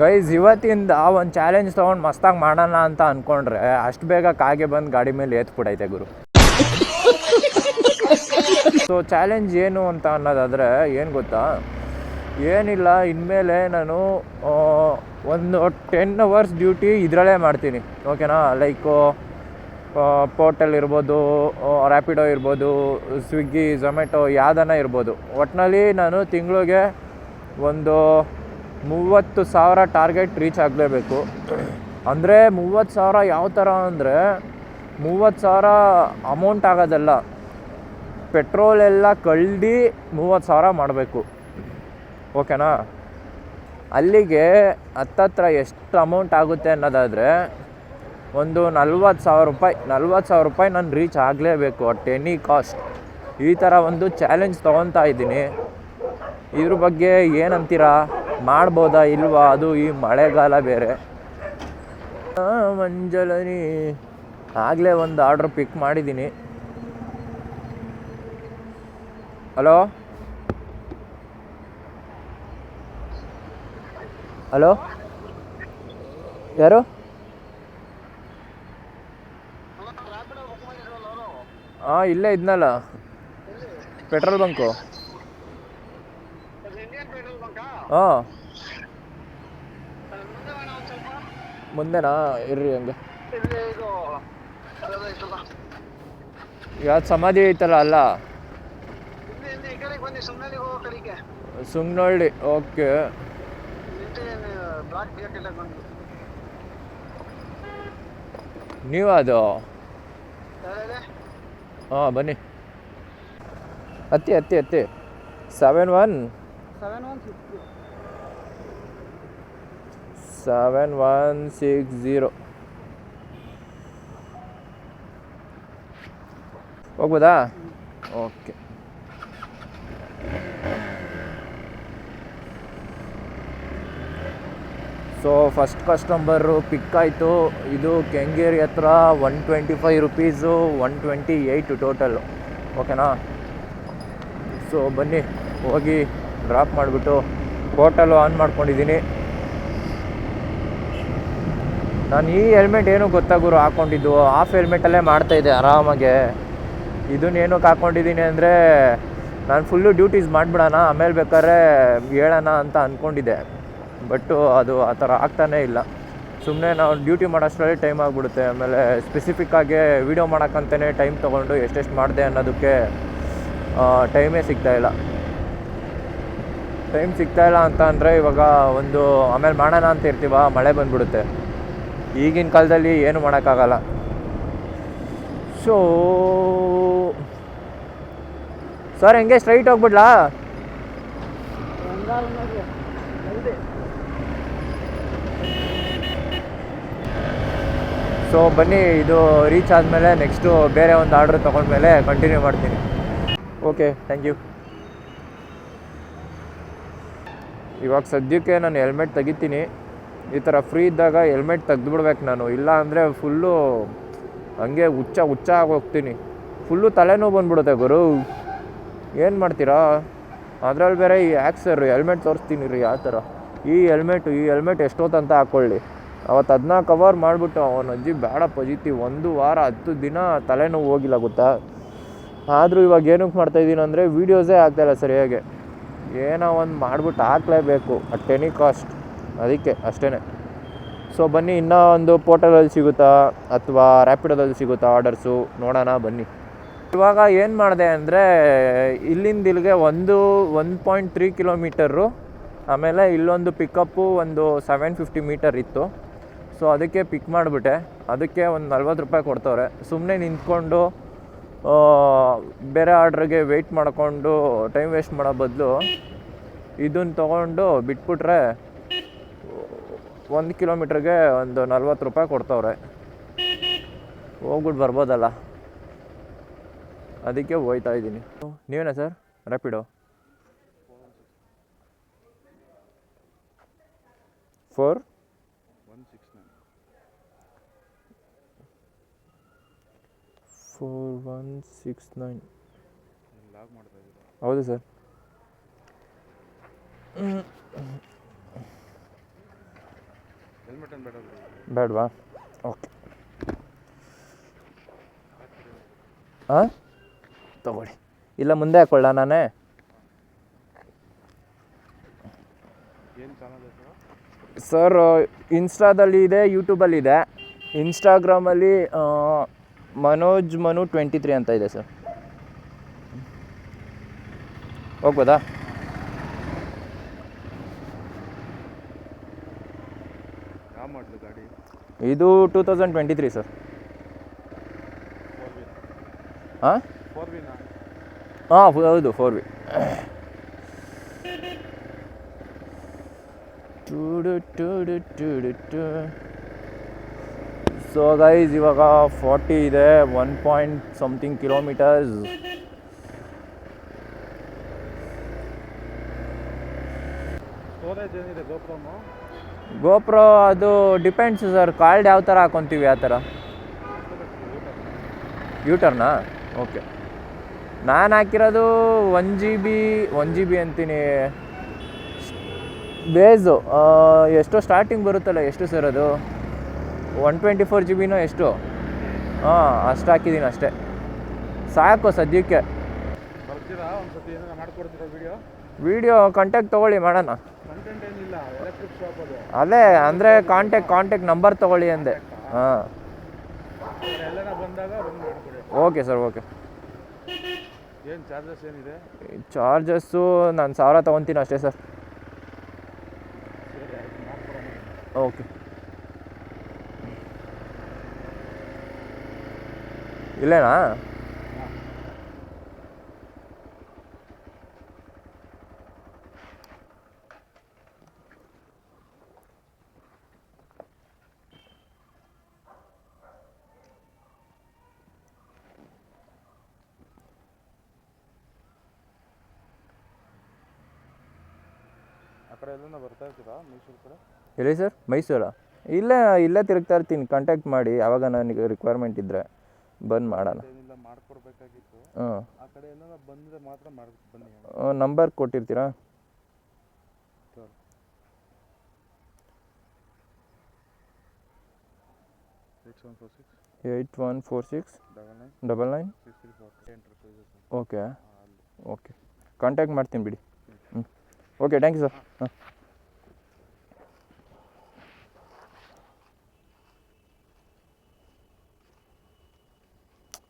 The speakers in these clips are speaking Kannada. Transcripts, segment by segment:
ಗೈಸ್, ಇವತ್ತಿಂದ ಒಂದು ಚಾಲೆಂಜ್ ತೊಗೊಂಡು ಮಸ್ತಾಗಿ ಮಾಡೋಣ ಅಂತ ಅಂದ್ಕೊಂಡ್ರೆ ಅಷ್ಟು ಬೇಗ ಕಾಗೆ ಬಂದು ಗಾಡಿ ಮೇಲೆ ಎತ್ಬಿಡೈತೆ ಗುರು. ಸೊ ಚಾಲೆಂಜ್ ಏನು ಅಂತ ಅನ್ನೋದಾದರೆ ಏನು ಗೊತ್ತಾ, ಏನಿಲ್ಲ, ಇನ್ಮೇಲೆ ನಾನು ಒಂದು 10 hours ಡ್ಯೂಟಿ ಇದರಲ್ಲೇ ಮಾಡ್ತೀನಿ, ಓಕೆನಾ. ಲೈಕು ಪೋರ್ಟಲ್ ಇರ್ಬೋದು, ರ್ಯಾಪಿಡೋ ಇರ್ಬೋದು, ಸ್ವಿಗ್ಗಿ, ಝೊಮ್ಯಾಟೊ, ಯಾವುದನ್ನ ಇರ್ಬೋದು. ಒಟ್ಟಿನಲ್ಲಿ ನಾನು ತಿಂಗಳಿಗೆ ಒಂದು 30,000 ಟಾರ್ಗೆಟ್ ರೀಚ್ ಆಗಲೇಬೇಕು. ಅಂದರೆ 30,000 ಯಾವ ಥರ ಅಂದರೆ 30,000 ಅಮೌಂಟ್ ಆಗೋದಲ್ಲ, ಪೆಟ್ರೋಲ್ ಎಲ್ಲ ಕಳ್ದು 30,000 ಮಾಡಬೇಕು, ಓಕೆನಾ. ಅಲ್ಲಿಗೆ ಹತ್ತತ್ರ ಎಷ್ಟು ಅಮೌಂಟ್ ಆಗುತ್ತೆ ಅನ್ನೋದಾದರೆ ಒಂದು 40,000 ರೂಪಾಯಿ ನಾನು ರೀಚ್ ಆಗಲೇಬೇಕು ಅಟ್ ಎನಿ ಕಾಸ್ಟ್. ಈ ಥರ ಒಂದು ಚಾಲೆಂಜ್ ತೊಗೊತಾ ಇದ್ದೀನಿ. ಇದ್ರ ಬಗ್ಗೆ ಏನಂತೀರಾ, ಮಾಡ್ಬೋದಾ ಇಲ್ವಾ? ಅದು ಈ ಮಳೆಗಾಲ ಬೇರೆ. ಮಂಜಲನಿ ಆಗಲೇ ಒಂದು ಆರ್ಡ್ರ್ ಪಿಕ್ ಮಾಡಿದ್ದೀನಿ. ಹಲೋ ಹಲೋ, ಯಾರು? ಹಾಂ, ಇಲ್ಲೇ ಇದ್ನಲ್ಲ, ಪೆಟ್ರೋಲ್ ಬಂಕು. ಹಾಂ, ಮುಂದೆನಾ? ಇರ್ರಿ ಹಂಗೆ. ಯಾವ್ದು ಸಮಾಧಿ ಐತಲ್ಲ, ಅಲ್ಲ ಸುಮ್ನಳ್ಳಿ. ಓಕೆ, ನೀವು ಅದು ಹಾಂ, ಬನ್ನಿ, ಹತ್ತಿ 7160 ಹೋಗ್ಬೋದಾ? ಓಕೆ. ಸೊ ಫಸ್ಟ್ ಕಸ್ಟಮರು ಪಿಕ್ ಆಯಿತು. ಇದು ಕೆಂಗೇರಿ ಹತ್ರ 125 ರುಪೀಸು, 128 ಟೋಟಲ್ಲು, ಓಕೆನಾ. ಸೊ ಬನ್ನಿ, ಹೋಗಿ ಡ್ರಾಪ್ ಮಾಡಿಬಿಟ್ಟು ಹೋಟೆಲು ಆನ್ ಮಾಡ್ಕೊಂಡಿದ್ದೀನಿ. ನಾನು ಈ ಹೆಲ್ಮೆಟ್ ಏನೂ ಗೊತ್ತಾ ಗುರು ಹಾಕ್ಕೊಂಡಿದ್ದು, ಹಾಫ್ ಹೆಲ್ಮೆಟಲ್ಲೇ ಮಾಡ್ತಾಯಿದ್ದೆ ಆರಾಮಾಗೆ. ಇದನ್ನೇನಕ್ಕೆ ಹಾಕ್ಕೊಂಡಿದ್ದೀನಿ ಅಂದರೆ ನಾನು ಫುಲ್ಲು ಡ್ಯೂಟೀಸ್ ಮಾಡಿಬಿಡೋಣ, ಆಮೇಲೆ ಬೇಕಾದ್ರೆ ಹೇಳೋಣ ಅಂತ ಅಂದ್ಕೊಂಡಿದ್ದೆ. ಬಟ್ಟು ಅದು ಆ ಥರ ಆಗ್ತಾನೇ ಇಲ್ಲ. ಸುಮ್ಮನೆ ನಾವು ಡ್ಯೂಟಿ ಮಾಡೋಷ್ಟರಲ್ಲಿ ಟೈಮ್ ಆಗಿಬಿಡುತ್ತೆ. ಆಮೇಲೆ ಸ್ಪೆಸಿಫಿಕ್ಕಾಗಿ ವೀಡಿಯೋ ಮಾಡೋಕ್ಕಂತಲೇ ಟೈಮ್ ತೊಗೊಂಡು ಎಷ್ಟೆಷ್ಟು ಮಾಡಿದೆ ಅನ್ನೋದಕ್ಕೆ ಟೈಮೇ ಸಿಗ್ತಾಯಿಲ್ಲ ಅಂತ ಅಂದರೆ ಇವಾಗ ಒಂದು ಆಮೇಲೆ ಮಾಡೋಣ ಅಂತ ಇರ್ತೀವ, ಮಳೆ ಬಂದುಬಿಡುತ್ತೆ. ಈಗಿನ ಕಾಲದಲ್ಲಿ ಏನು ಮಾಡೋಕ್ಕಾಗಲ್ಲ. ಸೊ ಸರ್, ಹೆಂಗೆ ಸ್ಟ್ರೈಟ್ ಹೋಗ್ಬಿಡ್ಲಾ? ಸೊ ಬನ್ನಿ, ಇದು ರೀಚ್ ಆದಮೇಲೆ ನೆಕ್ಸ್ಟು ಬೇರೆ ಒಂದು ಆರ್ಡ್ರ್ ತೊಗೊಂಡ್ಮೇಲೆ ಕಂಟಿನ್ಯೂ ಮಾಡ್ತೀನಿ. Okay, thank you. ಇವಾಗ ಸದ್ಯಕ್ಕೆ ನಾನು ಹೆಲ್ಮೆಟ್ ತೆಗಿತೀನಿ. ಈ ಥರ ಫ್ರೀ ಇದ್ದಾಗ ಹೆಲ್ಮೆಟ್ ತೆಗೆದುಬಿಡ್ಬೇಕು ನಾನು, ಇಲ್ಲ ಅಂದರೆ ಫುಲ್ಲು ಹಂಗೆ ಹುಚ್ಚ ಆಗೋಗ್ತೀನಿ. ಫುಲ್ಲು ತಲೆನೋವು ಬಂದ್ಬಿಡುತ್ತೆ ಗುರು. ಏನು ಮಾಡ್ತೀರಾ? ಅದರಲ್ಲಿ ಬೇರೆ ಈ ಆ್ಯಕ್ಸರ್ ಹೆಲ್ಮೆಟ್ ತೋರಿಸ್ತೀನಿ ರೀ ಯಾವ ಥರ. ಈ ಹೆಲ್ಮೆಟ್ ಎಷ್ಟೊತ್ತಂತ ಹಾಕ್ಕೊಳ್ಳಿ. ಅವತ್ತು ಅದನ್ನ ಕವರ್ ಮಾಡಿಬಿಟ್ಟು ಅವನ ಅಜ್ಜಿ ಬೇಡ ಪಜಿತಿ 1 ವಾರ 10 ದಿನ ತಲೆನೋವು ಹೋಗಿಲ್ಲ ಗೊತ್ತಾ. ಆದರೂ ಇವಾಗ ಏನಕ್ಕೆ ಮಾಡ್ತಾಯಿದ್ದೀನಿ ಅಂದರೆ ವೀಡಿಯೋಸೇ ಆಗ್ತಾಯಿಲ್ಲ ಸರಿಯಾಗಿ. ಏನೋ ಒಂದು ಮಾಡಿಬಿಟ್ಟು ಹಾಕಲೇಬೇಕು ಅಟ್ ಎನಿ ಕಾಸ್ಟ್, ಅದಕ್ಕೆ ಅಷ್ಟೇ. ಸೊ ಬನ್ನಿ, ಇನ್ನೂ ಒಂದು ಪೋರ್ಟಲಲ್ಲಿ ಸಿಗುತ್ತಾ ಅಥವಾ ರ್ಯಾಪಿಡೋದಲ್ಲಿ ಸಿಗುತ್ತಾ ಆರ್ಡರ್ಸು, ನೋಡೋಣ ಬನ್ನಿ. ಇವಾಗ ಏನು ಮಾಡಿದೆ ಅಂದರೆ ಇಲ್ಲಿಂದ ಇಲ್ಲಿಗೆ 1.3 ಕಿಲೋಮೀಟರು, ಆಮೇಲೆ ಇಲ್ಲೊಂದು ಪಿಕಪ್ಪು ಒಂದು 750 ಮೀಟರ್ ಇತ್ತು. ಸೊ ಅದಕ್ಕೆ ಪಿಕ್ ಮಾಡಿಬಿಟ್ಟೆ. ಅದಕ್ಕೆ ಒಂದು 40 ರೂಪಾಯಿ ಕೊಡ್ತವ್ರೆ. ಸುಮ್ಮನೆ ನಿಂತ್ಕೊಂಡು ಬೇರೆ ಆರ್ಡ್ರಿಗೆ ವೆಯ್ಟ್ ಮಾಡಿಕೊಂಡು ಟೈಮ್ ವೇಸ್ಟ್ ಮಾಡೋ ಬದಲು ಇದನ್ನು ತೊಗೊಂಡು ಬಿಟ್ಬಿಟ್ರೆ 1 ಕಿಲೋಮೀಟ್ರಿಗೆ ಒಂದು 40 ರೂಪಾಯಿ ಕೊಡ್ತವ್ರೆ. ಹೋಗ್ಬಿಟ್ಟು ಬರ್ಬೋದಲ್ಲ, ಅದಕ್ಕೆ ಹೋಗ್ತಾ ಇದ್ದೀನಿ. ನೀವೇನಾ ಸರ್? ರ್ಯಾಪಿಡೋ 4169. ಹೌದು ಸರ್. ಬೇಡವಾ? ಓಕೆ, ಹಾಂ ತಗೊಳ್ಳಿ. ಇಲ್ಲ ಮುಂದೆ ಹಾಕೊಳ್ಳ ನಾನೇ. ಸರ್ ಇನ್ಸ್ಟಾದಲ್ಲಿ ಇದೆ, ಯೂಟ್ಯೂಬಲ್ಲಿ ಇದೆ. ಇನ್ಸ್ಟಾಗ್ರಾಮಲ್ಲಿ ಮನೋಜ್ ಮನು 23 ಅಂತ ಇದೆ ಸರ್. ಹೋಗ್ಬೋದಾ? ಇದು 2023 ಸರ್. ಹಾಂ ಹಾಂ ಹೌದು 4V. ಸೊ ಗೈಸ್ ಇವಾಗ 40 ಇದೆ, 1.something ಕಿಲೋಮೀಟರ್ಸ್. ಗೋಪ್ರೋ ಅದು ಡಿಪೆಂಡ್ಸ್ ಸರ್, ಕಾರ್ಡ್ ಯಾವ ಥರ ಹಾಕೊತೀವಿ ಆ ಥರ. ಯೂಟರ್ನಾ? ಓಕೆ. ನಾನು ಹಾಕಿರೋದು 1 GB ಅಂತೀನಿ. ಬೇಸು ಎಷ್ಟೋ ಸ್ಟಾರ್ಟಿಂಗ್ ಬರುತ್ತಲ್ಲ, ಎಷ್ಟು ಸರ್ ಅದು 124 GB ಎಷ್ಟು? ಹಾಂ ಅಷ್ಟು ಹಾಕಿದ್ದೀನಿ ಅಷ್ಟೇ, ಸಾಕು ಸದ್ಯಕ್ಕೆ. ವಿಡಿಯೋ ಕಾಂಟ್ಯಾಕ್ಟ್ ತೊಗೊಳ್ಳಿ, ಮಾಡೋಣ. ಅದೇ ಅಂದರೆ ಕಾಂಟ್ಯಾಕ್ಟ್ ನಂಬರ್ ತೊಗೊಳ್ಳಿ ಅಂದೆ. ಹಾಂ ಓಕೆ ಸರ್, ಓಕೆ. ಚಾರ್ಜಸ್ಸು ನಾನು 1000 ತೊಗೊತೀನಿ ಅಷ್ಟೇ ಸರ್. ಓಕೆ. ಇಲ್ಲೇನಾ? ಎಲ್ಲಿ ಸರ್? ಮೈಸೂರಾ? ಇಲ್ಲೇ ತಿರುಗ್ತಾ ಇರ್ತೀನಿ. ಕಾಂಟ್ಯಾಕ್ಟ್ ಮಾಡಿ, ಆವಾಗ ನನಗೆ ರಿಕ್ವೈರ್ಮೆಂಟ್ ಇದ್ದರೆ ಬಂದು ಮಾಡೋಣ. ಹಾಂ ನಂಬರ್ ಕೊಟ್ಟಿರ್ತೀರಾ? 8146 99 ಓಕೆ ಓಕೆ, ಕಾಂಟ್ಯಾಕ್ಟ್ ಮಾಡ್ತೀನಿ ಬಿಡಿ. Okay, thank you sir. ಹಾಂ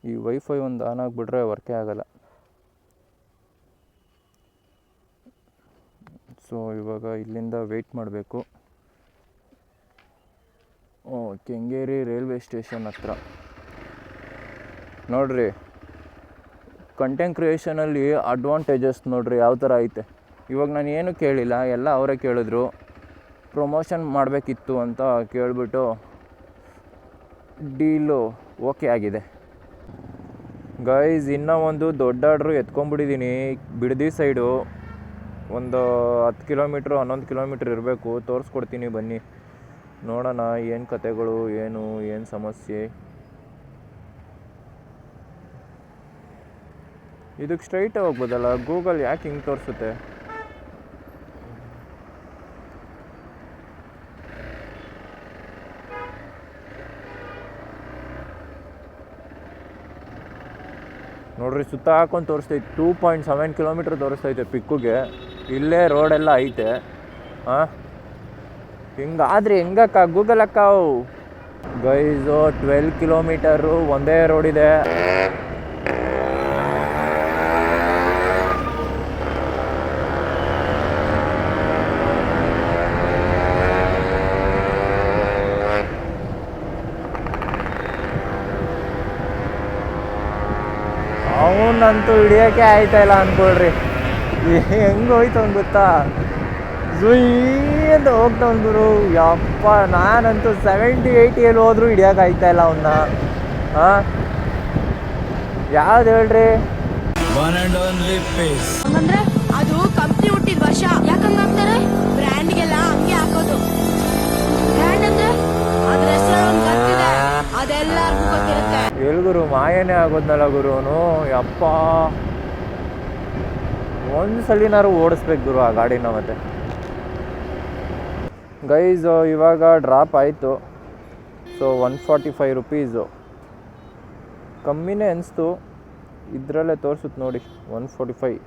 ಈ ವೈಫೈ ಒಂದು ಆನ್ ಆಗಿಬಿಟ್ರೆ ವರ್ಕೇ ಆಗಲ್ಲ. ಸೊ ಇವಾಗ ಇಲ್ಲಿಂದ ವೆಯ್ಟ್ ಮಾಡಬೇಕು. ಕೆಂಗೇರಿ ರೈಲ್ವೆ ಸ್ಟೇಷನ್ ಹತ್ರ ನೋಡಿರಿ. ಕಂಟೆಂಟ್ ಕ್ರಿಯೇಷನಲ್ಲಿ ಅಡ್ವಾಂಟೇಜಸ್ ನೋಡಿರಿ ಯಾವ ಥರ ಐತೆ. ಇವಾಗ ನಾನು ಏನೂ ಕೇಳಿಲ್ಲ, ಎಲ್ಲ ಅವರೇ ಕೇಳಿದ್ರು. ಪ್ರಮೋಷನ್ ಮಾಡಬೇಕಿತ್ತು ಅಂತ ಕೇಳಿಬಿಟ್ಟು ಡೀಲು ಓಕೆ ಆಗಿದೆ. ಗೈಸ್ ಇನ್ನೂ ಒಂದು ದೊಡ್ಡ ಆರ್ಡ್ರು ಎತ್ಕೊಂಡ್ಬಿಟ್ಟಿದ್ದೀನಿ. ಬಿಡದಿ ಸೈಡು ಒಂದು 10 ಕಿಲೋಮೀಟ್ರು 11 ಕಿಲೋಮೀಟ್ರ್ ಇರಬೇಕು. ತೋರಿಸ್ಕೊಡ್ತೀನಿ ಬನ್ನಿ, ನೋಡೋಣ ಏನು ಕತೆಗಳು, ಏನು ಸಮಸ್ಯೆ. ಇದಕ್ಕೆ ಸ್ಟ್ರೈಟ್ ಹೋಗ್ಬೋದಲ್ಲ? ಗೂಗಲ್ ಯಾಕೆ ಹಿಂಗೆ ತೋರಿಸುತ್ತೆ? ನೋಡ್ರಿ, ಸುತ್ತ ಹಾಕೊಂಡು ತೋರಿಸ್ತೈತೆ. 2.7 ಕಿಲೋಮೀಟ್ರ್ ತೋರಿಸ್ತೈತೆ ಪಿಕ್ಕುಗೆ. ಇಲ್ಲೇ ರೋಡೆಲ್ಲ ಐತೆ. ಹಾಂ ಹಿಂಗಾದ್ರೆ ಹೆಂಗಕ್ಕ ಗೂಗಲ್ ಅಕ್ಕಾವು? ಗೈಸು 12 ಕಿಲೋಮೀಟರು ಒಂದೇ ರೋಡಿದೆ. ಅವನಂತೂ ಹಿಡಿಯೋಕ್ಕೆ ಆಯ್ತಾಯಿಲ್ಲ ಅಂದ್ಕೊಳ್ರಿ. ಹೆಂಗೆ ಹೋಯ್ತು ಅವ್ನು ಗೊತ್ತಾ? ಜುಯ್ ಅಂತ ಹೋಗ್ತಾವ್ನು ಗುರು. ಯಪ್ಪ, ನಾನಂತೂ 70-80 ಹೋದ್ರೂ ಹಿಡಿಯೋಕೆ ಆಯ್ತಾಯಿಲ್ಲ ಅವನ್ನ. ಹಾಂ ಯಾವ್ದು ಹೇಳ್ರಿ? ಹಂಗಂದ್ರೆ ಅದು ಕಂಪ್ನಿ ಹುಟ್ಟಿದ ವರ್ಷ. ಯಾಕಂಗ ಹಾಕ್ತಾರೆ? ಬ್ರ್ಯಾಂಡ್ಗೆಲ್ಲ ಹಂಗೆ ಹಾಕೋದು. ಬ್ರ್ಯಾಂಡ್ ಅಂದ್ರೆ ಅದ್ರ ಹೆಸರು ಗೊತ್ತಿದೆ, ಅದೆಲ್ಲರಿಗೂ ಗೊತ್ತಿರುತ್ತೆ. ಎಲ್ಗುರು ಮಾಯನೇ ಆಗೋದ್ನಲ್ಲ ಗುರು ಅವನು. ಯಪ್ಪ, ಒಂದು ಸಲಿನಾರು ಓಡಿಸ್ಬೇಕು ಗುರು ಆ ಗಾಡಿನ. ಮತ್ತೆ ಗೈಸ್ ಇವಾಗ ಡ್ರಾಪ್ ಆಯಿತು. ಸೊ 145 ರುಪೀಸು ಕಮ್ಮಿನೇ ಅನಿಸ್ತು. ಇದರಲ್ಲೇ ತೋರಿಸುತ್ತೆ ನೋಡಿ 145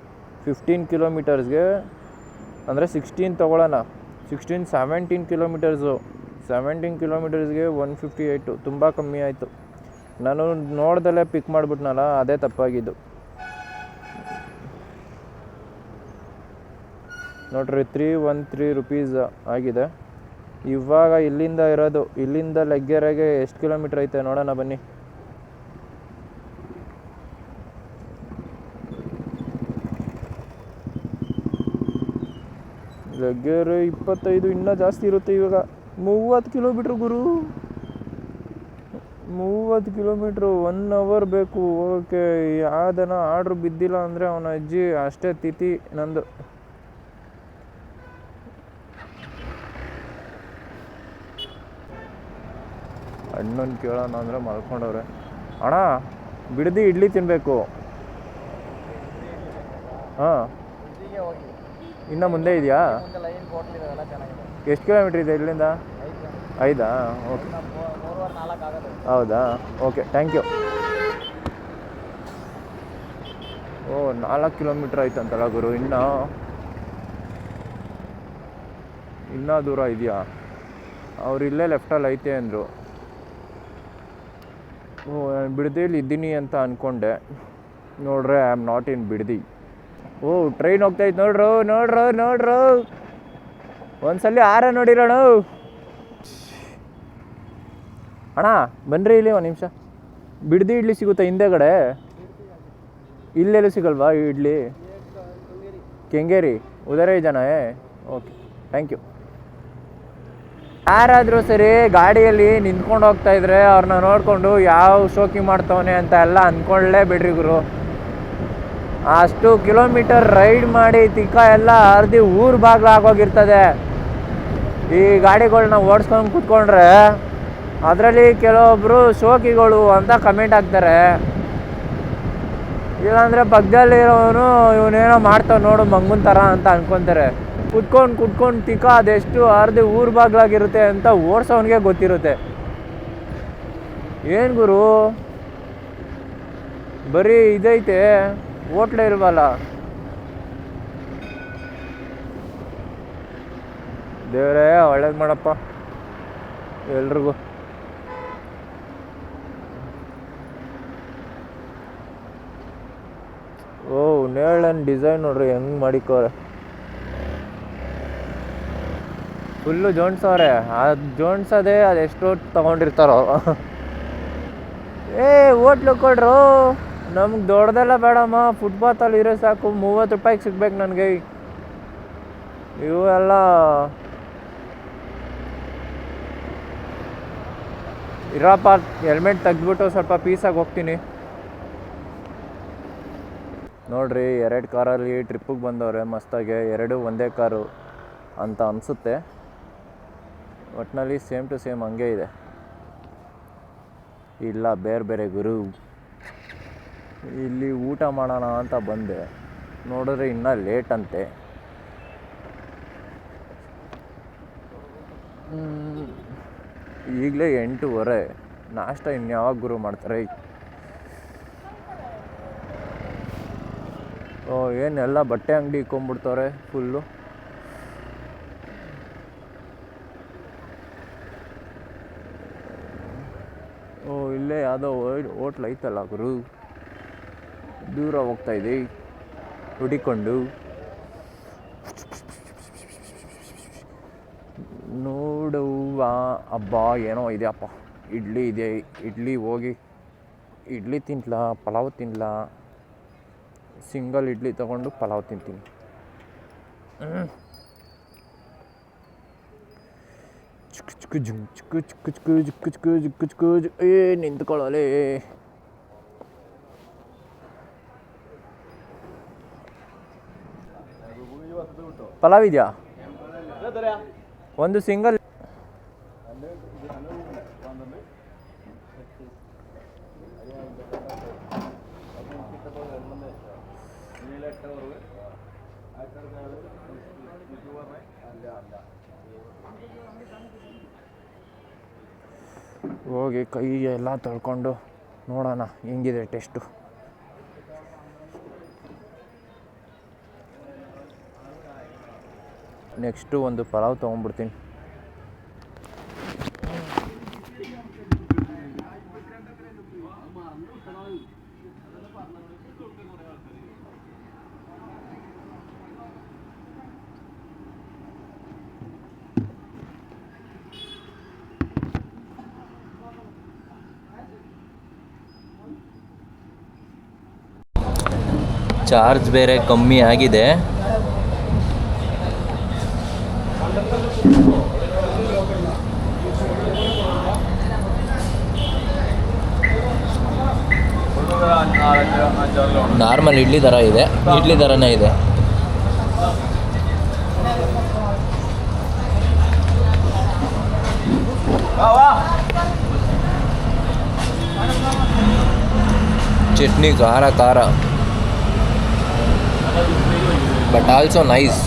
15 ಕಿಲೋಮೀಟರ್ಸ್ಗೆ ಅಂದರೆ 16 ತೊಗೊಳ್ಳೋಣ. 17 ಕಿಲೋಮೀಟರ್ಸು 17 ಕಿಲೋಮೀಟರ್ಸ್ಗೆ 158 ತುಂಬ ಕಮ್ಮಿ ಆಯಿತು. ನಾನು ನೋಡ್ದಲ್ಲೇ ಪಿಕ್ ಮಾಡಿಬಿಟ್ನಲ್ಲ, ಅದೇ ತಪ್ಪಾಗಿದ್ದು ನೋಡ್ರಿ. 313 ರುಪೀಸ್ ಆಗಿದೆ. ಇವಾಗ ಇಲ್ಲಿಂದ ಇರೋದು, ಇಲ್ಲಿಂದ ಲೆಗ್ಗೆರೆಗೆ ಎಷ್ಟು ಕಿಲೋಮೀಟ್ರ್ ಐತೆ ನೋಡೋಣ ಬನ್ನಿ. ಲೆಗ್ಗೆರೆ 25, ಇನ್ನೂ ಜಾಸ್ತಿ ಇರುತ್ತೆ. ಇವಾಗ 30 ಕಿಲೋಮೀಟ್ರ್ ಗುರು, 30 ಕಿಲೋಮೀಟ್ರು 1 ಅವರ್ ಬೇಕು ಹೋಗೋಕ್ಕೆ. ಯಾವ್ದನ ಆರ್ಡ್ರ್ ಬಿದ್ದಿಲ್ಲ ಅಂದರೆ ಅವನ ಅಜ್ಜಿ ಅಷ್ಟೇ ತಿಥಿ ನಂದು. ಅಣ್ಣನ ಕೇಳೋಣ ಅಂದರೆ ಮಲ್ಕೊಂಡವ್ರೆ. ಅಣ್ಣ ಬಿಡದಿ ಇಡ್ಲಿ ತಿನ್ನಬೇಕು. ಹಾಂ, ಇನ್ನು ಮುಂದೆ ಇದೆಯಾ? ಎಷ್ಟು ಕಿಲೋಮೀಟ್ರ್ ಇದೆ ಇಲ್ಲಿಂದ? 5 ಓಕೆ, ಹೌದಾ, ಓಕೆ, ಥ್ಯಾಂಕ್ ಯು. ಓ 4 ಕಿಲೋಮೀಟ್ರ್ ಆಯ್ತಂತಲ್ಲ ಗುರು. ಇನ್ನೂ ದೂರ ಇದೆಯಾ? ಅವ್ರು ಇಲ್ಲೇ ಲೆಫ್ಟಲ್ಲಿ ಐತೆ ಅಂದರು. ಓ ನಾನು ಬಿಡದಿಯಲ್ಲಿ ಇದ್ದೀನಿ ಅಂತ ಅಂದ್ಕೊಂಡೆ. ನೋಡ್ರೆ I am not in Bidadi. ಓ ಟ್ರೈನ್ ಹೋಗ್ತಾಯಿತ್ತು ನೋಡ್ರು. ಒಂದ್ಸಲ ನೋಡಿರೋಣ. ಅಣ್ಣ ಬನ್ನಿರಿ ಇಲ್ಲಿ ಒಂದು ನಿಮಿಷ. ಬಿಡದಿ ಇಡ್ಲಿ ಸಿಗುತ್ತಾ ಹಿಂದೆಗಡೆ? ಇಲ್ಲೆಲ್ಲೂ ಸಿಗಲ್ವಾ ಇಡ್ಲಿ? ಕೆಂಗೇರಿ ಉದರೇ ಜನ. Okay, thank you. ಯಾರಾದರೂ ಸರಿ ಗಾಡಿಯಲ್ಲಿ ನಿಂತ್ಕೊಂಡು ಹೋಗ್ತಾ ಇದ್ರೆ ಅವ್ರನ್ನ ನೋಡಿಕೊಂಡು ಯಾವ ಶೋಕಿ ಮಾಡ್ತವನೆ ಅಂತ ಎಲ್ಲ ಅಂದ್ಕೊಳ್ಳೇ ಬಿಡ್ರಿ ಗುರು. ಅಷ್ಟು ಕಿಲೋಮೀಟರ್ ರೈಡ್ ಮಾಡಿ ತಿಕ್ಕ ಎಲ್ಲ ಅರ್ಧಿ ಊರು ಬಾಗ್ಲು ಆಗೋಗಿರ್ತದೆ. ಈ ಗಾಡಿಗಳನ್ನ ಓಡಿಸ್ಕೊಂಡು ಕೂತ್ಕೊಂಡ್ರೆ ಅದರಲ್ಲಿ ಕೆಲವೊಬ್ಬರು ಶೋಕಿಗಳು ಅಂತ ಕಮೆಂಟ್ ಹಾಕ್ತಾರೆ. ಇಲ್ಲಾಂದರೆ ಪಕ್ಕದಲ್ಲಿರೋನು ಇವನೇನೋ ಮಾಡ್ತಾವೆ ನೋಡು ಮಂಗನ ಥರ ಅಂತ ಅನ್ಕೊತಾರೆ. ಕುತ್ಕೊಂಡು ತಿಕ್ಕ ಅದೆಷ್ಟು ಅರ್ಧಿ ಊರು ಬಾಗ್ಲಾಗಿರುತ್ತೆ ಅಂತ ಓಡಿಸೋನಿಗೆ ಗೊತ್ತಿರುತ್ತೆ. ಏನು ಗುರು ಬರೀ ಇದೈತೆ, ಹೋಟ್ಲೇ ಇಲ್ವಲ್ಲ. ದೇವರೇ ಒಳ್ಳೇದು ಮಾಡಪ್ಪ ಎಲ್ರಿಗೂ. ಓ ನೇಳನ್ ಡಿಸೈನ್ ನೋಡ್ರಿ ಹೆಂಗೆ ಮಾಡಿಕೋರೆ. ಫುಲ್ಲು ಜೋಣಿಸವ್ರೆ. ಅದು ಜೋಣಿಸೋದೇ ಅದೆಷ್ಟು ತೊಗೊಂಡಿರ್ತಾರೋ. ಹೋಟ್ಲು ಕೊಡ್ರು, ನಮ್ಗೆ ದೊಡ್ಡದೆಲ್ಲ ಬೇಡಮ್ಮ, ಫುಟ್ಪಾತಲ್ಲಿ ಇರೋ ಸಾಕು. 30 ರೂಪಾಯಿಗೆ ಸಿಗ್ಬೇಕು ನನಗೆ. ಇವೆಲ್ಲ ಇರಪ್ಪ. ಹೆಲ್ಮೆಟ್ ತೆಗ್ದ್ಬಿಟ್ಟು ಸ್ವಲ್ಪ ಪೀಸಾಗಿ ಹೋಗ್ತೀನಿ. ನೋಡ್ರಿ 2 ಕಾರಲ್ಲಿ ಟ್ರಿಪ್ಪಿಗೆ ಬಂದವ್ರೆ ಮಸ್ತಾಗೆ. 2 ಒಂದೇ ಕಾರು ಅಂತ ಅನಿಸುತ್ತೆ. ಒಟ್ಟಿನಲ್ಲಿ ಸೇಮ್ ಟು ಸೇಮ್ ಹಂಗೆ ಇದೆ. ಇಲ್ಲ ಬೇರೆ ಬೇರೆ ಗುರು. ಇಲ್ಲಿ ಊಟ ಮಾಡೋಣ ಅಂತ ಬಂದೆ, ನೋಡಿದ್ರೆ ಇನ್ನೂ ಲೇಟ್ ಅಂತೆ. ಈಗಲೇ 8:15. ನಾಷ್ಟ ಇನ್ಯಾವಾಗ ಗುರು ಮಾಡ್ತಾರೆ? ಓ ಏನೆಲ್ಲ ಬಟ್ಟೆ ಅಂಗಡಿ ಇಕ್ಕೊಂಬಿಡ್ತವ್ರೆ ಫುಲ್ಲು. ಓ ಇಲ್ಲೇ ಯಾವುದೋ ಹೋಟ್ಲ್ ಐತಲ್ಲ ಗುರು, ದೂರ ಹೋಗ್ತಾಯಿದ್ದೆ ಹುಡಿಕೊಂಡು. ನೋಡುವ ಹಬ್ಬ ಏನೋ ಇದೆಯಪ್ಪ. ಇಡ್ಲಿ ಇದೆ, ಇಡ್ಲಿ ಹೋಗಿ ಇಡ್ಲಿ ತಿನ್ಲಾ ಪಲಾವ್ ತಿನ್ಲಾ? ಸಿಂಗಲ್ ಇಡ್ಲಿ ತೊಗೊಂಡು ಪಲಾವ್ ತಿಂತೀನಿ. ನಿಂತ್ಕೊಳ್ಳಲೆ. ಪಲಾವ್ ಇದೆಯಾ? ಒಂದು ಸಿಂಗಲ್. ಹೋಗಿ ಕೈ ಎಲ್ಲ ತೊಳ್ಕೊಂಡು ನೋಡೋಣ ಹೆಂಗಿದೆ ಟೇಸ್ಟು. ನೆಕ್ಸ್ಟು ಒಂದು ಪಲಾವ್ ತೊಗೊಂಡ್ಬಿಡ್ತೀನಿ. ಚಾರ್ಜ್ ಬೇರೆ ಕಮ್ಮಿ ಆಗಿದೆ. ನಾರ್ಮಲ್ ಇಡ್ಲಿ ಥರ ಇದೆ, ಇಡ್ಲಿ ಥರನೇ ಇದೆ. ಚಟ್ನಿ ಖಾರ ಖಾರ, ಬಟ್ ಆಲ್ಸೋ ನೈಸ್.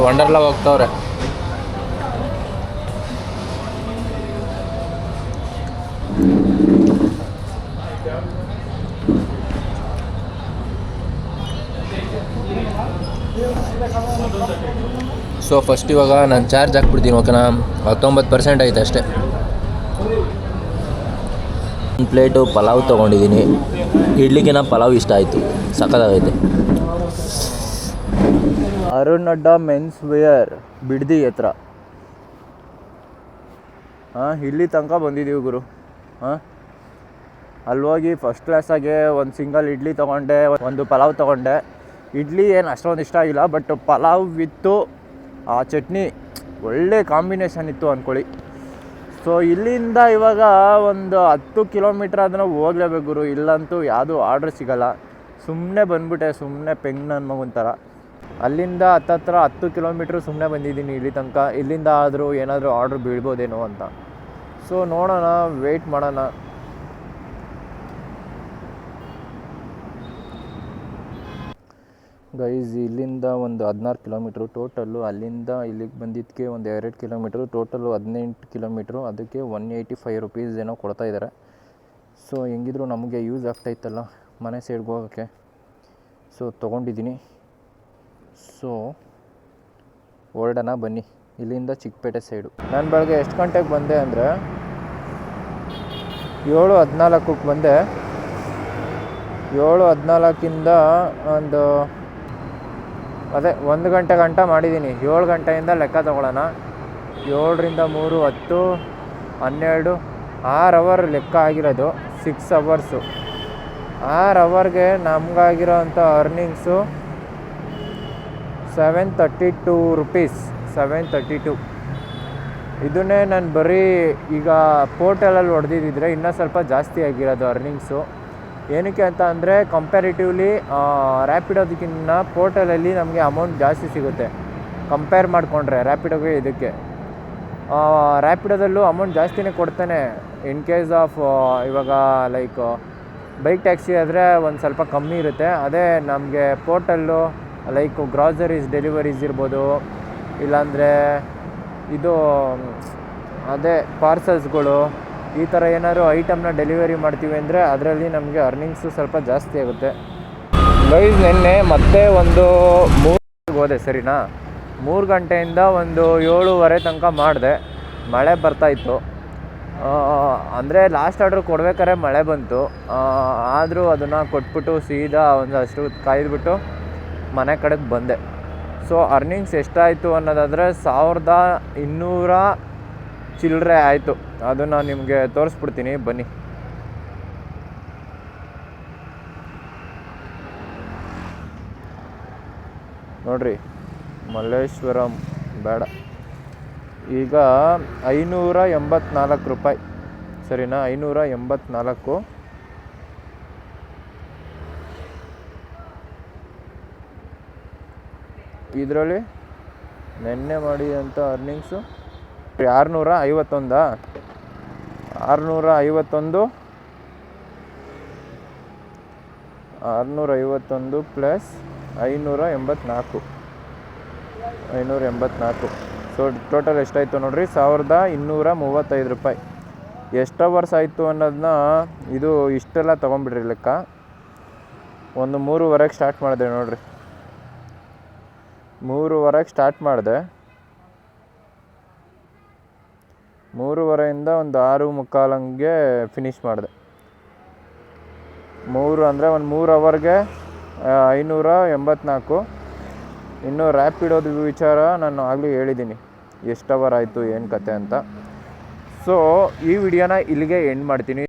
ವಂಡರ್ಲಾ ಹೋಗ್ತವ್ರೆ. ಸೊ ಫಸ್ಟ್ ಇವಾಗ ನಾನು ಚಾರ್ಜ್ ಹಾಕ್ಬಿಡ್ತೀನಿ, ಓಕೆನಾ? 19% ಐತೆ ಅಷ್ಟೇ. ಒಂದು ಪ್ಲೇಟು ಪಲಾವ್ ತೊಗೊಂಡಿದ್ದೀನಿ. ಇಡ್ಲಿಗಿನ ಪಲಾವ್ ಇಷ್ಟ ಆಯಿತು, ಸಖತ್ತಾಗೈತೆ. ಅರುಣ್ ಅಡ್ಡ ಮೆನ್ಸ್ ವೇರ್ ಬಿಡ್ದಿ ಹತ್ರ. ಇಲ್ಲಿ ತನಕ ಬಂದಿದ್ದೀವಿ ಗುರು. ಅಲ್ಲಿ ಹೋಗಿ ಫಸ್ಟ್ ಕ್ಲಾಸಾಗೆ ಒಂದು ಸಿಂಗಲ್ ಇಡ್ಲಿ ತೊಗೊಂಡೆ, ಒಂದು ಪಲಾವ್ ತೊಗೊಂಡೆ. ಇಡ್ಲಿ ಏನು ಅಷ್ಟೊಂದು ಇಷ್ಟ ಆಗಿಲ್ಲ, ಬಟ್ ಪಲಾವ್ ವಿತ್ತು ಆ ಚಟ್ನಿ ಒಳ್ಳೆ ಕಾಂಬಿನೇಷನ್ ಇತ್ತು ಅಂದ್ಕೊಳ್ಳಿ. ಸೊ ಇಲ್ಲಿಂದ ಇವಾಗ ಒಂದು 10 ಕಿಲೋಮೀಟ್ರ್ ಅದನ್ನು ಹೋಗ್ಲೇಬೇಕು ಗುರು, ಇಲ್ಲಂತೂ ಯಾವುದೂ ಆರ್ಡ್ರ್ ಸಿಗೋಲ್ಲ. ಸುಮ್ಮನೆ ಬಂದ್ಬಿಟ್ಟೆ, ಸುಮ್ಮನೆ ಪೆಂಗ್ ನನ್ನ ಮಗನ ಥರ. ಅಲ್ಲಿಂದ ಹತ್ತತ್ರ 10 ಕಿಲೋಮೀಟ್ರ್ ಸುಮ್ಮನೆ ಬಂದಿದ್ದೀನಿ ಇಲ್ಲಿ ತನಕ. ಇಲ್ಲಿಂದ ಆದರೂ ಏನಾದರೂ ಆರ್ಡ್ರ್ ಬೀಳ್ಬೋದೇನೋ ಅಂತ. ಸೊ ನೋಡೋಣ, ವೆಯ್ಟ್ ಮಾಡೋಣ. ಗೈಸ್ ಇಲ್ಲಿಂದ ಒಂದು 16 ಕಿಲೋಮೀಟ್ರು ಟೋಟಲ್ಲು. ಅಲ್ಲಿಂದ ಇಲ್ಲಿಗೆ ಬಂದಿದ್ದಕ್ಕೆ ಒಂದು 2 ಕಿಲೋಮೀಟ್ರು, ಟೋಟಲ್ಲು 18 ಕಿಲೋಮೀಟ್ರು. ಅದಕ್ಕೆ 185 ರುಪೀಸ್ ಏನೋ ಕೊಡ್ತಾಯಿದ್ದಾರೆ. ಸೊ ಹೆಂಗಿದ್ರು ನಮಗೆ ಯೂಸ್ ಆಗ್ತಾಯಿತ್ತಲ್ಲ ಮನೆ ಸೈಡ್ಗೆ ಹೋಗೋಕ್ಕೆ. ಸೊ ತೊಗೊಂಡಿದ್ದೀನಿ. ಸೊ ಹೊರಡೋಣ ಬನ್ನಿ, ಇಲ್ಲಿಂದ ಚಿಕ್ಕಪೇಟೆ ಸೈಡು. ನಾನು ಬೆಳಗ್ಗೆ ಎಷ್ಟು ಗಂಟೆಗೆ ಬಂದೆ ಅಂದರೆ 7:14ಕ್ಕೆ ಬಂದೆ. 7:14ಯಿಂದ ಒಂದು ಅದೇ 1 ಗಂಟೆ ಗಂಟ ಮಾಡಿದ್ದೀನಿ. 7 ಗಂಟೆಯಿಂದ ಲೆಕ್ಕ ತೊಗೊಳ್ಳೋಣ. 7ರಿಂದ 3 10 12 6 ಅವರ್ ಲೆಕ್ಕ ಆಗಿರೋದು. 6 ಅವರ್ಸು. 6 ಅವರ್ಗೆ ನಮಗಾಗಿರೋ ಅಂಥ ಅರ್ನಿಂಗ್ಸು 732 ರುಪೀಸ್. 732. ಇದನ್ನೇ ನಾನು ಬರೀ ಈಗ ಪೋರ್ಟಲಲ್ಲಿ ಹೊಡೆದಿದ್ದಿದ್ರೆ ಇನ್ನೂ ಸ್ವಲ್ಪ ಜಾಸ್ತಿ ಆಗಿರೋದು ಅರ್ನಿಂಗ್ಸು. ಏನಕ್ಕೆ ಅಂತ ಅಂದರೆ ಕಂಪ್ಯಾರಿಟಿವ್ಲಿ ರ್ಯಾಪಿಡೋದಕ್ಕಿಂತ ಪೋರ್ಟಲಲ್ಲಿ ನಮಗೆ ಅಮೌಂಟ್ ಜಾಸ್ತಿ ಸಿಗುತ್ತೆ ಕಂಪೇರ್ ಮಾಡಿಕೊಂಡ್ರೆ ರ್ಯಾಪಿಡೋಗೆ. ಇದಕ್ಕೆ ರ್ಯಾಪಿಡೋದಲ್ಲೂ ಅಮೌಂಟ್ ಜಾಸ್ತಿನೇ ಕೊಡ್ತಾನೆ. ಇನ್ ಕೇಸ್ ಆಫ್ ಇವಾಗ ಲೈಕ್ ಬೈಕ್ ಟ್ಯಾಕ್ಸಿ ಆದರೆ ಒಂದು ಸ್ವಲ್ಪ ಕಮ್ಮಿ ಇರುತ್ತೆ. ಅದೇ ನಮಗೆ ಪೋರ್ಟಲ್ಲು ಲೈಕ್ ಗ್ರಾಸರೀಸ್ ಡೆಲಿವರೀಸ್ ಇರ್ಬೋದು, ಇಲ್ಲಾಂದರೆ ಇದು ಅದೇ ಪಾರ್ಸಲ್ಸ್ಗಳು, ಈ ಥರ ಏನಾದ್ರು ಐಟಮ್ನ ಡೆಲಿವರಿ ಮಾಡ್ತೀವಿ ಅಂದರೆ ಅದರಲ್ಲಿ ನಮಗೆ ಅರ್ನಿಂಗ್ಸು ಸ್ವಲ್ಪ ಜಾಸ್ತಿ ಆಗುತ್ತೆ. ಗೈಸ್ ನಿನ್ನೆ ಮತ್ತೆ ಒಂದು 3 ಗಂಟೆಗೆ ಹೋದೆ, ಸರಿನಾ? 3 ಗಂಟೆಯಿಂದ ಒಂದು 7:30 ತನಕ ಮಾಡಿದೆ. ಮಳೆ ಬರ್ತಾಯಿತ್ತು. ಅಂದರೆ ಲಾಸ್ಟ್ ಆರ್ಡ್ರ್ ಕೊಡ್ಬೇಕಾದ್ರೆ ಮಳೆ ಬಂತು. ಆದರೂ ಅದನ್ನು ಕೊಟ್ಬಿಟ್ಟು ಸೀದಾ ಒಂದು ಅಷ್ಟು ಕಾಯ್ದುಬಿಟ್ಟು ಮನೆ ಕಡೆಗೆ ಬಂದೆ. ಸೊ ಅರ್ನಿಂಗ್ಸ್ ಎಷ್ಟಾಯಿತು ಅನ್ನೋದಾದರೆ 1200 ಚಿಲ್ಲರೆ ಆಯಿತು. ಅದನ್ನು ನಿಮಗೆ ತೋರಿಸ್ಬಿಡ್ತೀನಿ ಬನ್ನಿ. ನೋಡಿರಿ, ಮಲ್ಲೇಶ್ವರಂ ಬೇಡ, ಈಗ 584 ರೂಪಾಯಿ, ಸರಿನಾ? 584. ಇದರಲ್ಲಿ ನೆನ್ನೆ ಮಾಡಿದಂಥ ಅರ್ನಿಂಗ್ಸು 651 651 ಪ್ಲಸ್ 584 ಸೊ ಟೋಟಲ್ ಎಷ್ಟಾಯಿತು ನೋಡ್ರಿ, 1235 ರೂಪಾಯಿ. ಎಷ್ಟು ಅವರ್ಸ್ ಆಯಿತು ಅನ್ನೋದನ್ನ ಇದು ಇಷ್ಟೆಲ್ಲ ತೊಗೊಂಬಿಡ್ರಿ ಲೆಕ್ಕ. ಒಂದು 3:30ಗೆ ಸ್ಟಾರ್ಟ್ ಮಾಡಿದೆ ನೋಡ್ರಿ, 3:30ಗೆ ಸ್ಟಾರ್ಟ್ ಮಾಡಿದೆ. 3:30ಇಂದ ಒಂದು 6:45 ಹಂಗೆ ಫಿನಿಷ್ ಮಾಡಿದೆ. 3 ಅಂದರೆ ಒಂದು 3 ಅವರ್ಗೆ 584. ಇನ್ನು ರ್ಯಾಪಿಡೋದು ವಿಚಾರ ನಾನು ಆಗಲೂ ಹೇಳಿದ್ದೀನಿ, ಎಷ್ಟು ಅವರ್ ಆಯಿತು ಏನು ಕತೆ ಅಂತ. ಸೊ ಈ ವಿಡಿಯೋನ ಇಲ್ಲಿಗೆ ಎಂಡ್ ಮಾಡ್ತೀನಿ.